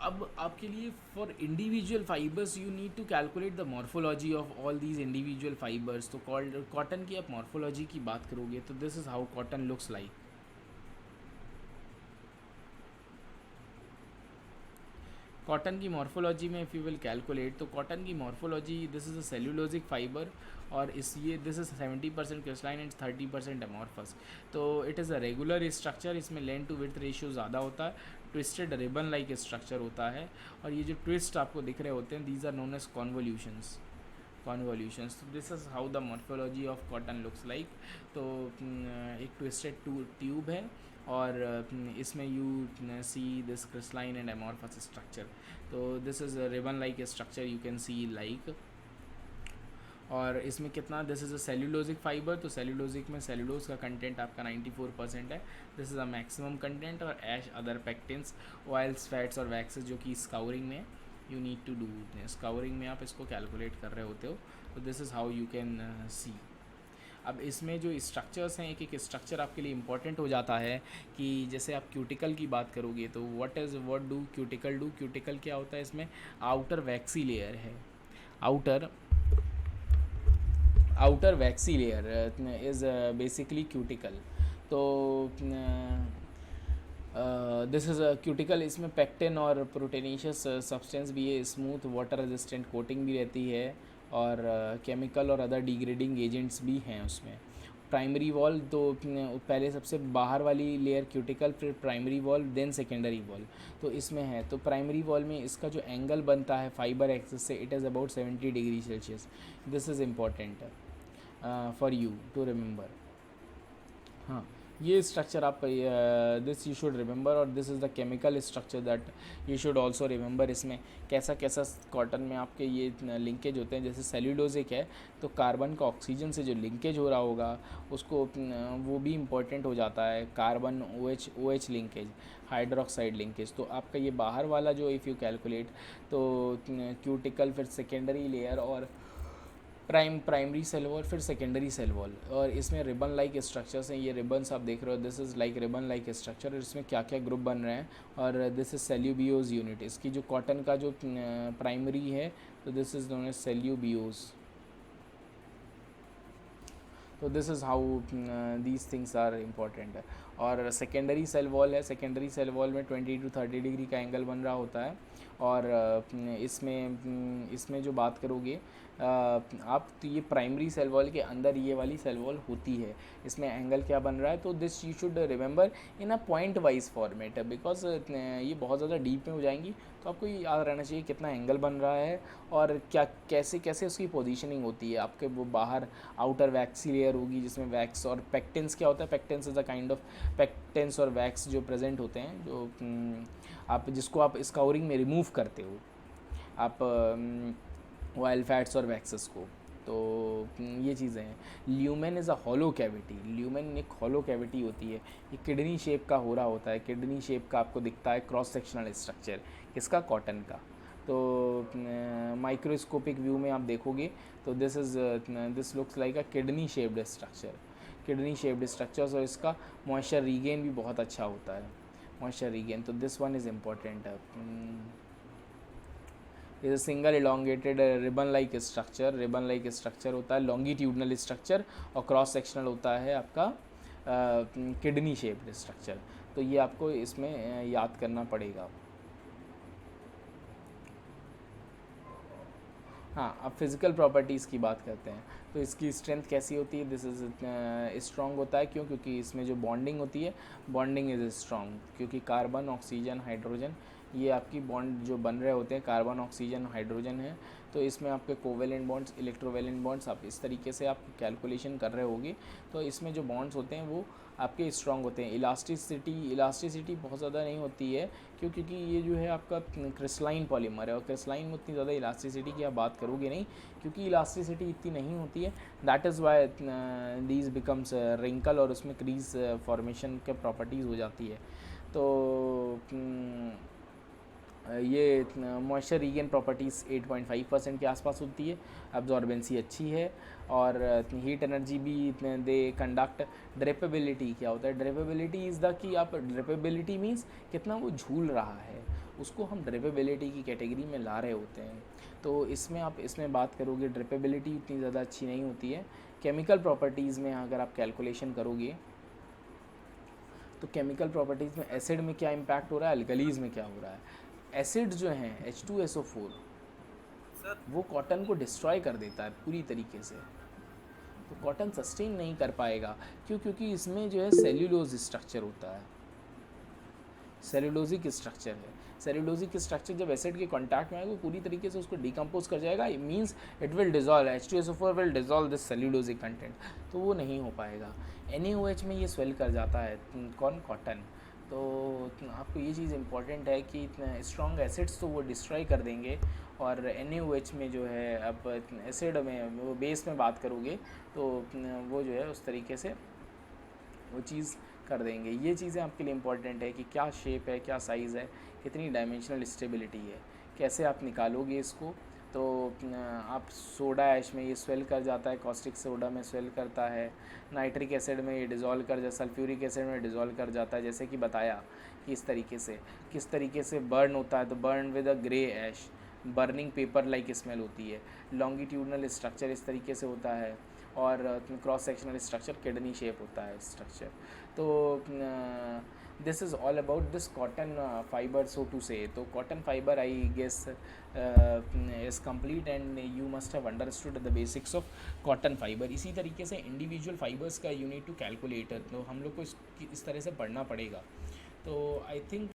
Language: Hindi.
अब आपके लिए for individual fibres you need to calculate the morphology of all these individual fibres. तो कॉटन की आप मॉर्फोलॉजी की बात करोगे तो this is how cotton looks like. Cotton की मॉर्फोलॉजी में इफ़ यू विल कैलकुलेट तो कॉटन की morphology this is a cellulosic fibre और इस ये this is 70% crystalline and 30% amorphous. तो it is a regular structure, इसमें लेंथ टू विड्थ रेशियो ज़्यादा होता है, ट्विस्टेड रिबन लाइक स्ट्रक्चर होता है और ये जो ट्विस्ट आपको दिख रहे होते हैं these are known as convolutions. तो this is how the morphology of cotton looks like. तो एक ट्विस्टेड ट्यूब है और इसमें you see this crystalline and amorphous structure. तो this is ribbon like structure you can see like. और इसमें कितना this is a cellulosic fibre, तो सेल्यूलोजिक में सेल्यूलोज का कंटेंट आपका 94% है। This is a maximum content. और ash other pectins oils fats और वैक्सेस जो कि स्काउरिंग में you need to do, scouring में आप इसको कैलकुलेट कर रहे होते हो। तो this is how you can सी। अब इसमें जो स्ट्रक्चर्स हैं एक एक स्ट्रक्चर आपके लिए इंपॉर्टेंट हो जाता है कि जैसे आप क्यूटिकल की बात करोगे तो what do cuticle do. Cuticle क्या होता है, इसमें आउटर वैक्सी लेयर है, outer outer waxy layer is basically cuticle. तो दिस इज़ क्यूटिकल, इसमें पेक्टिन और प्रोटीनेशियस सब्सटेंस भी है, स्मूथ वाटर रेजिस्टेंट कोटिंग भी रहती है और केमिकल और अदर डिग्रेडिंग एजेंट्स भी हैं उसमें। प्राइमरी वॉल तो पहले सबसे बाहर वाली लेयर क्यूटिकल, फिर primary wall, then secondary wall. तो इसमें है तो प्राइमरी वॉल में इसका जो एंगल बनता है फाइबर एक्सिस से it is about 70 degree Celsius. This is important for you to remember. हाँ, ये स्ट्रक्चर आप दिस यू शुड रिमेंबर और this is the chemical structure that you should also remember. इसमें कैसा कैसा कॉटन में आपके ये लिंकेज होते हैं, जैसे सेल्यूलोजिक है तो कार्बन का ऑक्सीजन से जो लिंकेज हो रहा होगा उसको वो भी इम्पोर्टेंट हो जाता है। Carbon O H linkage, hydroxide linkage. तो आपका ये बाहर वाला जो इफ़ यू कैलकुलेट तो क्यूटिकल, फिर सेकेंडरी लेयर और प्राइमरी सेल वॉल, फिर सेकेंडरी सेल वॉल। और इसमें रिबन लाइक स्ट्रक्चर्स हैं, ये रिबन्स आप देख रहे हो, this is like ribbon like structure. इसमें क्या क्या ग्रुप बन रहे हैं और दिस इज़ सेल्यूबियोज यूनिट। इसकी जो कॉटन का जो प्राइमरी है तो this is known as cellobiose. तो this is how these things are important. और सेकेंडरी सेल वॉल है, सेकेंडरी सेल वॉल में 20 to 30 डिग्री का एंगल बन रहा होता है। और इसमें जो बात करोगे आप तो ये प्राइमरी सेल वॉल के अंदर ये वाली सेल वॉल होती है, इसमें एंगल क्या बन रहा है। तो this you should remember in a point wise format, because ये बहुत ज़्यादा डीप में हो जाएंगी। तो आपको ये याद रहना चाहिए कितना एंगल बन रहा है और क्या कैसे कैसे उसकी पोजीशनिंग होती है। आपके वो बाहर आउटर वैक्सी लेयर होगी जिसमें वैक्स और पेक्टेंस क्या होता है, पेक्टेंस इज़ अ काइंड ऑफ पेक्टेंस और वैक्स जो प्रेजेंट होते हैं, जो आप जिसको आप स्काउरिंग में रिमूव करते हो आप ऑयल फैट्स और वैक्सेस को। तो ये चीज़ें हैं। Lumen is a hollow cavity, lumen एक हॉलो कैविटी होती है, ये किडनी शेप का हो रहा होता है, किडनी शेप का आपको दिखता है क्रॉस सेक्शनल स्ट्रक्चर किसका, कॉटन का। तो माइक्रोस्कोपिक व्यू में आप देखोगे तो this looks like a kidney shaped structure, kidney shaped structures. और इसका मॉइस्चर रीगेन भी बहुत अच्छा होता है, मॉइस्चर रीगेन। तो this one is important. Is a single elongated ribbon like structure, ribbon like structure होता है, लॉन्गिट्यूडनल स्ट्रक्चर और क्रॉस सेक्शनल होता है आपका किडनी शेप्ड स्ट्रक्चर। तो ये आपको इसमें याद करना पड़ेगा। हाँ, अब फिज़िकल प्रॉपर्टीज़ की बात करते हैं तो इसकी स्ट्रेंथ कैसी होती है। दिस इज़ स्ट्रॉन्ग होता है, क्यों, क्योंकि इसमें जो बॉन्डिंग होती है, बॉन्डिंग इज़ स्ट्रॉन्ग, क्योंकि कार्बन ऑक्सीजन हाइड्रोजन ये आपकी बॉन्ड जो बन रहे होते हैं, कार्बन ऑक्सीजन हाइड्रोजन है। तो इसमें आपके कोवेलेंट बॉन्ड्स, इलेक्ट्रोवेलेंट बॉन्ड्स, आप इस तरीके से आप कैलकुलेशन कर रहे होगे। तो इसमें जो बॉन्ड्स होते हैं वो आपके स्ट्रॉन्ग होते हैं। इलास्टिसिटी बहुत ज़्यादा नहीं होती है, क्योंकि ये जो है आपका क्रिस्टलाइन पॉलीमर है और क्रिस्टलाइन में उतनी ज़्यादा इलास्टिसिटी की आप बात करोगे नहीं, क्योंकि इलास्टिसिटी इतनी नहीं होती है। That is why these becomes wrinkle और उसमें क्रीज फॉर्मेशन के प्रॉपर्टीज़ हो जाती है। तो ये मॉइस्चर रीगेन प्रॉपर्टीज़ 8.5% के आसपास होती है, अब्जॉर्बेंसी अच्छी है और हीट एनर्जी भी दे कंडक्ट। ड्रेपेबिलिटी क्या होता है, ड्रेपेबिलिटी इज़ द कि आप ड्रेपेबिलिटी मीन्स कितना वो झूल रहा है, उसको हम ड्रेपेबिलिटी की कैटेगरी में ला रहे होते हैं। तो इसमें आप इसमें बात करोगे, ड्रेपेबिलिटी इतनी ज़्यादा अच्छी नहीं होती है। केमिकल प्रॉपर्टीज़ में अगर आप कैलकुलेशन करोगे तो केमिकल प्रॉपर्टीज़ में एसिड में क्या इम्पैक्ट हो रहा है, अल्कलीज में क्या हो रहा है। एसिड जो हैं H2SO4 वो कॉटन को डिस्ट्रॉय कर देता है पूरी तरीके से, तो कॉटन सस्टेन नहीं कर पाएगा। क्यों? क्योंकि इसमें जो है सेल्यूलोज स्ट्रक्चर होता है, सेल्यूलोजिक स्ट्रक्चर है। सेल्यूलोजिक स्ट्रक्चर जब एसिड के कांटेक्ट में आएगा पूरी तरीके से उसको डिकम्पोज कर जाएगा, it means it will dissolve, H2SO4 will dissolve this cellulosic content, तो वो नहीं हो पाएगा। NaOH में ये स्वेल कर जाता है, कौन? कॉटन। तो आपको ये चीज़ इंपॉर्टेंट है कि स्ट्रॉन्ग एसिड्स तो वो डिस्ट्रॉय कर देंगे, और NaOH में जो है अब एसिड में वो बेस में बात करोगे तो वो जो है उस तरीके से वो चीज़ कर देंगे। ये चीज़ें आपके लिए इंपॉर्टेंट है कि क्या शेप है, क्या साइज़ है, कितनी डायमेंशनल स्टेबिलिटी है, कैसे आप निकालोगे इसको। तो आप सोडा ऐश में ये स्वेल कर जाता है, कॉस्टिक सोडा में स्वेल करता है, नाइट्रिक एसिड में ये डिज़ोल्व कर जाता, सल्फ्यूरिक एसिड में डिज़ोल्व कर जाता है, जैसे कि बताया कि इस तरीके से किस तरीके से बर्न होता है। तो burn with a grey ash, burning paper like smell होती है। लॉन्गिट्यूडनल स्ट्रक्चर इस तरीके से होता है, और cross sectional structure kidney shape होता है स्ट्रक्चर। तो this is all about this cotton fibre, so to say. तो cotton fibre I guess is complete and you must have understood the basics of cotton fibre. इसी तरीके से इंडिविजुअल फाइबर्स का यू नीड टू कैलकुलेट, तो हम लोग को इस तरह से पढ़ना पड़ेगा। तो आई थिंक